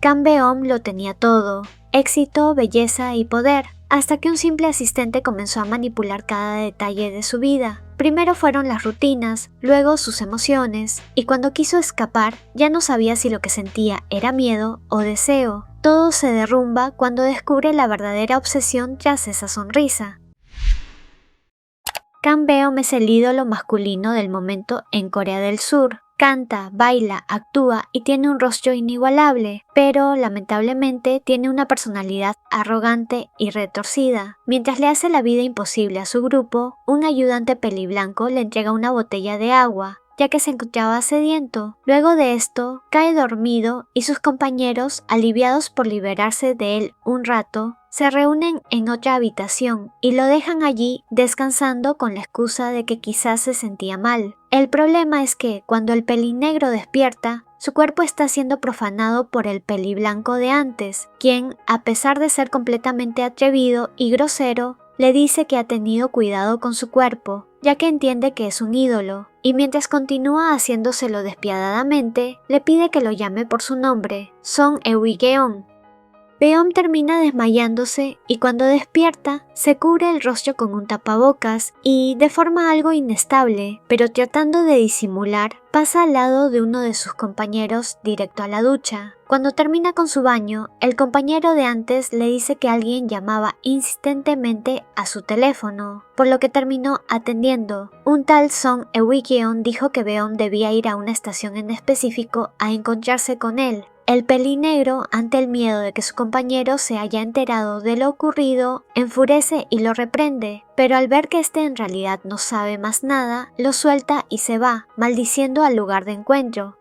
Beom lo tenía todo: éxito, belleza y poder, hasta que un simple asistente comenzó a manipular cada detalle de su vida. Primero fueron las rutinas, luego sus emociones, y cuando quiso escapar, ya no sabía si lo que sentía era miedo o deseo. Todo se derrumba cuando descubre la verdadera obsesión tras esa sonrisa. Beom es el ídolo masculino del momento en Corea del Sur. Canta, baila, actúa y tiene un rostro inigualable, pero lamentablemente tiene una personalidad arrogante y retorcida. Mientras le hace la vida imposible a su grupo, un ayudante peliblanco le entrega una botella de agua, ya que se encontraba sediento. Luego de esto, cae dormido y sus compañeros, aliviados por liberarse de él un rato, se reúnen en otra habitación y lo dejan allí descansando con la excusa de que quizás se sentía mal. El problema es que cuando el pelinegro despierta, su cuerpo está siendo profanado por el peliblanco de antes, quien, a pesar de ser completamente atrevido y grosero, le dice que ha tenido cuidado con su cuerpo, ya que entiende que es un ídolo, y mientras continúa haciéndoselo despiadadamente, le pide que lo llame por su nombre, Song Eui-geon. Beom termina desmayándose y cuando despierta se cubre el rostro con un tapabocas y, de forma algo inestable, pero tratando de disimular, pasa al lado de uno de sus compañeros directo a la ducha. Cuando termina con su baño, el compañero de antes le dice que alguien llamaba insistentemente a su teléfono, por lo que terminó atendiendo. Un tal Song Eui-geon dijo que Beom debía ir a una estación en específico a encontrarse con él. El pelinegro, ante el miedo de que su compañero se haya enterado de lo ocurrido, enfurece y lo reprende, pero al ver que este en realidad no sabe más nada, lo suelta y se va, maldiciendo al lugar de encuentro.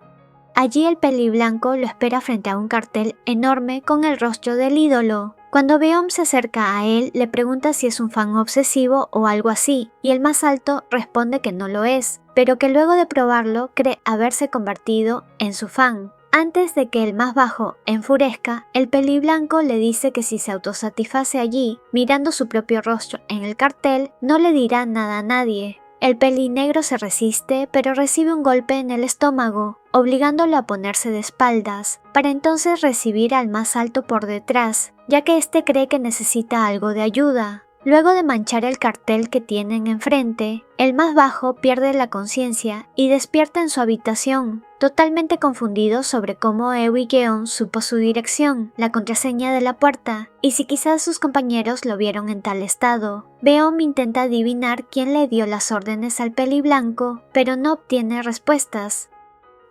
Allí el peliblanco lo espera frente a un cartel enorme con el rostro del ídolo. Cuando Beom se acerca a él, le pregunta si es un fan obsesivo o algo así, y el más alto responde que no lo es, pero que luego de probarlo cree haberse convertido en su fan. Antes de que el más bajo enfurezca, el peliblanco le dice que si se autosatisface allí, mirando su propio rostro en el cartel, no le dirá nada a nadie. El pelinegro se resiste, pero recibe un golpe en el estómago, obligándolo a ponerse de espaldas, para entonces recibir al más alto por detrás, ya que éste cree que necesita algo de ayuda. Luego de manchar el cartel que tienen enfrente, el más bajo pierde la conciencia y despierta en su habitación, totalmente confundido sobre cómo Eui-geon supo su dirección, la contraseña de la puerta, y si quizás sus compañeros lo vieron en tal estado. Beom intenta adivinar quién le dio las órdenes al peliblanco, pero no obtiene respuestas.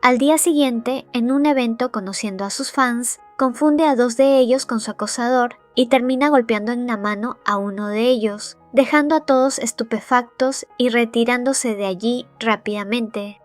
Al día siguiente, en un evento conociendo a sus fans, confunde a dos de ellos con su acosador y termina golpeando en la mano a uno de ellos, dejando a todos estupefactos y retirándose de allí rápidamente.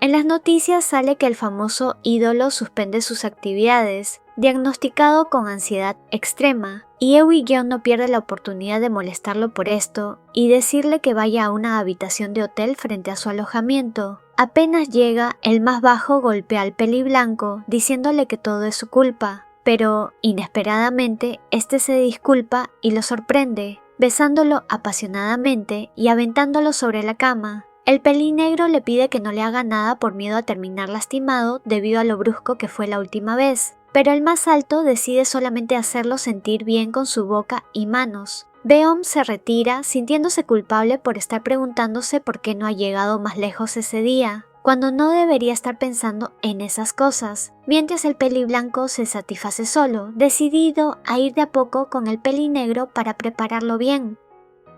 En las noticias sale que el famoso ídolo suspende sus actividades, diagnosticado con ansiedad extrema, y Eui-geon no pierde la oportunidad de molestarlo por esto y decirle que vaya a una habitación de hotel frente a su alojamiento. Apenas llega, el más bajo golpea al peliblanco, diciéndole que todo es su culpa, pero, inesperadamente, este se disculpa y lo sorprende, besándolo apasionadamente y aventándolo sobre la cama. El pelinegro le pide que no le haga nada por miedo a terminar lastimado debido a lo brusco que fue la última vez, pero el más alto decide solamente hacerlo sentir bien con su boca y manos. Beom se retira sintiéndose culpable por estar preguntándose por qué no ha llegado más lejos ese día, cuando no debería estar pensando en esas cosas, mientras el peliblanco se satisface solo, decidido a ir de a poco con el pelinegro para prepararlo bien.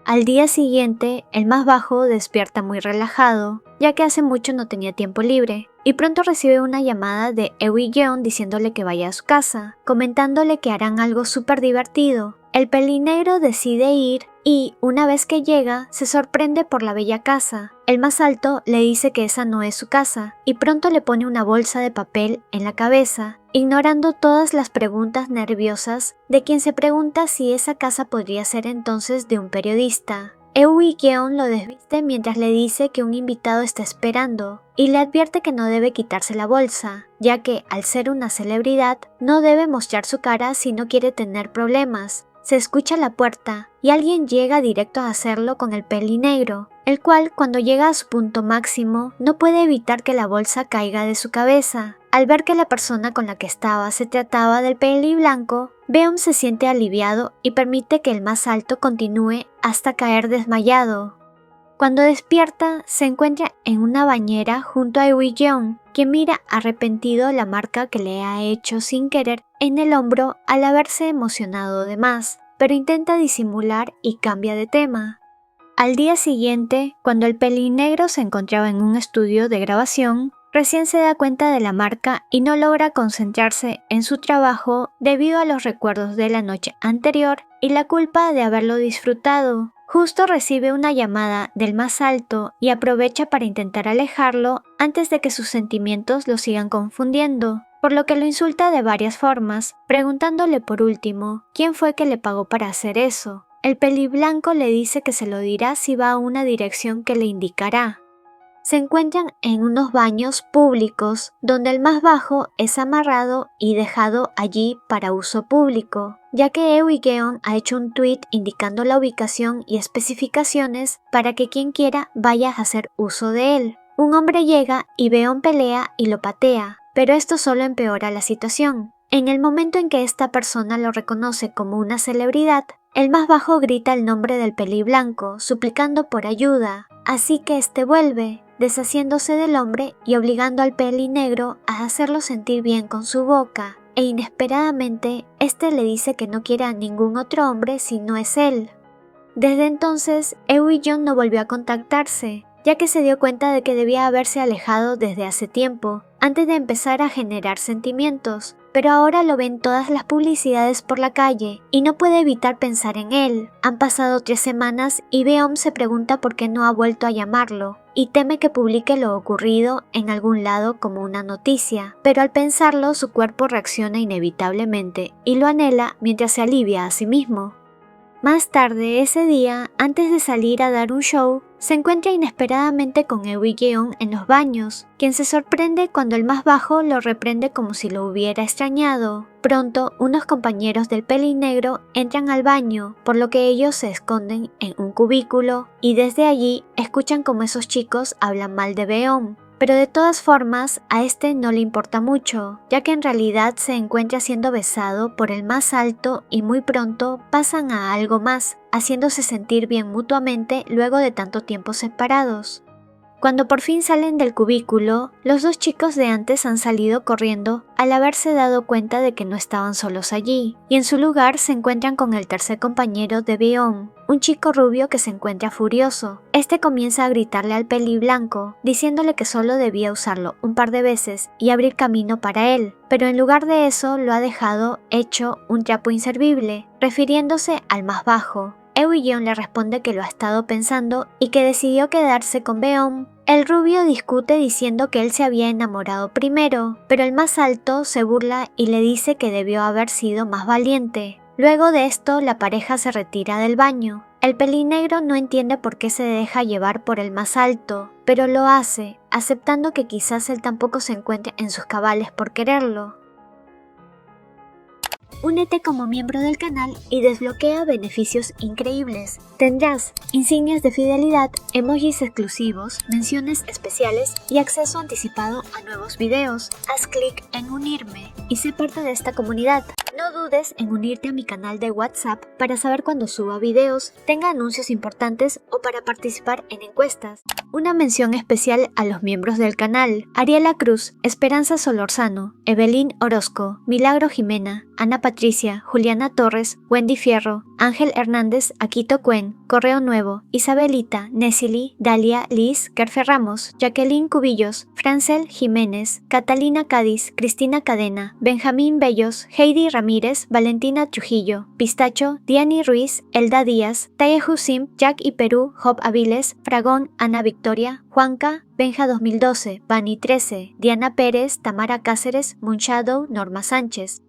Al día siguiente, el más bajo despierta muy relajado, ya que hace mucho no tenía tiempo libre, y pronto recibe una llamada de Eui-geon diciéndole que vaya a su casa, comentándole que harán algo súper divertido. El pelinegro decide ir y, una vez que llega, se sorprende por la bella casa. El más alto le dice que esa no es su casa, y pronto le pone una bolsa de papel en la cabeza, ignorando todas las preguntas nerviosas de quien se pregunta si esa casa podría ser entonces de un periodista. Eui-geon lo desviste mientras le dice que un invitado está esperando y le advierte que no debe quitarse la bolsa, ya que, al ser una celebridad, no debe mostrar su cara si no quiere tener problemas. Se escucha la puerta y alguien llega directo a hacerlo con el pelinegro, el cual, cuando llega a su punto máximo, no puede evitar que la bolsa caiga de su cabeza. Al ver que la persona con la que estaba se trataba del peli blanco, Beom se siente aliviado y permite que el más alto continúe hasta caer desmayado. Cuando despierta, se encuentra en una bañera junto a Eui-jeong, quien mira arrepentido la marca que le ha hecho sin querer en el hombro al haberse emocionado de más, pero intenta disimular y cambia de tema. Al día siguiente, cuando el pelinegro se encontraba en un estudio de grabación, recién se da cuenta de la marca y no logra concentrarse en su trabajo debido a los recuerdos de la noche anterior y la culpa de haberlo disfrutado. Justo recibe una llamada del más alto y aprovecha para intentar alejarlo antes de que sus sentimientos lo sigan confundiendo, por lo que lo insulta de varias formas, preguntándole por último quién fue que le pagó para hacer eso. El peliblanco le dice que se lo dirá si va a una dirección que le indicará. Se encuentran en unos baños públicos donde el más bajo es amarrado y dejado allí para uso público, ya que Eui-jeong ha hecho un tweet indicando la ubicación y especificaciones para que quien quiera vaya a hacer uso de él. Un hombre llega y Beom pelea y lo patea, pero esto solo empeora la situación. En el momento en que esta persona lo reconoce como una celebridad, el más bajo grita el nombre del peliblanco, suplicando por ayuda, así que este vuelve, deshaciéndose del hombre y obligando al pelinegro a hacerlo sentir bien con su boca, e inesperadamente este le dice que no quiere a ningún otro hombre si no es él. Desde entonces, Eui-jeong no volvió a contactarse, ya que se dio cuenta de que debía haberse alejado desde hace tiempo, antes de empezar a generar sentimientos, pero ahora lo ven todas las publicidades por la calle y no puede evitar pensar en él. Han pasado 3 semanas y Beom se pregunta por qué no ha vuelto a llamarlo y teme que publique lo ocurrido en algún lado como una noticia, pero al pensarlo su cuerpo reacciona inevitablemente y lo anhela mientras se alivia a sí mismo. Más tarde ese día, antes de salir a dar un show, se encuentra inesperadamente con Eui-jeong en los baños, quien se sorprende cuando el más bajo lo reprende como si lo hubiera extrañado. Pronto, unos compañeros del pelinegro entran al baño, por lo que ellos se esconden en un cubículo y desde allí escuchan como esos chicos hablan mal de Beom. Pero de todas formas, a este no le importa mucho, ya que en realidad se encuentra siendo besado por el más alto y muy pronto pasan a algo más, haciéndose sentir bien mutuamente luego de tanto tiempo separados. Cuando por fin salen del cubículo, los dos chicos de antes han salido corriendo al haberse dado cuenta de que no estaban solos allí, y en su lugar se encuentran con el tercer compañero de Beom, un chico rubio que se encuentra furioso. Este comienza a gritarle al peliblanco, diciéndole que solo debía usarlo un par de veces y abrir camino para él, pero en lugar de eso lo ha dejado hecho un trapo inservible, refiriéndose al más bajo. Eui-jeong le responde que lo ha estado pensando y que decidió quedarse con Beom. El rubio discute diciendo que él se había enamorado primero, pero el más alto se burla y le dice que debió haber sido más valiente. Luego de esto, la pareja se retira del baño. El pelinegro no entiende por qué se deja llevar por el más alto, pero lo hace, aceptando que quizás él tampoco se encuentre en sus cabales por quererlo. Únete como miembro del canal y desbloquea beneficios increíbles. Tendrás insignias de fidelidad, emojis exclusivos, menciones especiales y acceso anticipado a nuevos videos. Haz clic en unirme y sé parte de esta comunidad. No dudes en unirte a mi canal de WhatsApp para saber cuando suba videos, tenga anuncios importantes o para participar en encuestas. Una mención especial a los miembros del canal: Ariela Cruz, Esperanza Solorzano, Evelyn Orozco, Milagro Jimena, Ana Patricia, Juliana Torres, Wendy Fierro, Ángel Hernández, Aquito Cuen, Correo Nuevo, Isabelita, Nesili, Dalia, Liz, Kerfe Ramos, Jacqueline Cubillos, Francel Jiménez, Catalina Cádiz, Cristina Cadena, Benjamín Bellos, Heidi Ramírez, Valentina Trujillo, Pistacho, Diani Ruiz, Elda Díaz, Tayehu Sim, Jack y Perú, Job Aviles, Fragón, Ana Victoria, Juanca, Benja 2012, Bani 13, Diana Pérez, Tamara Cáceres, Moonshadow, Norma Sánchez.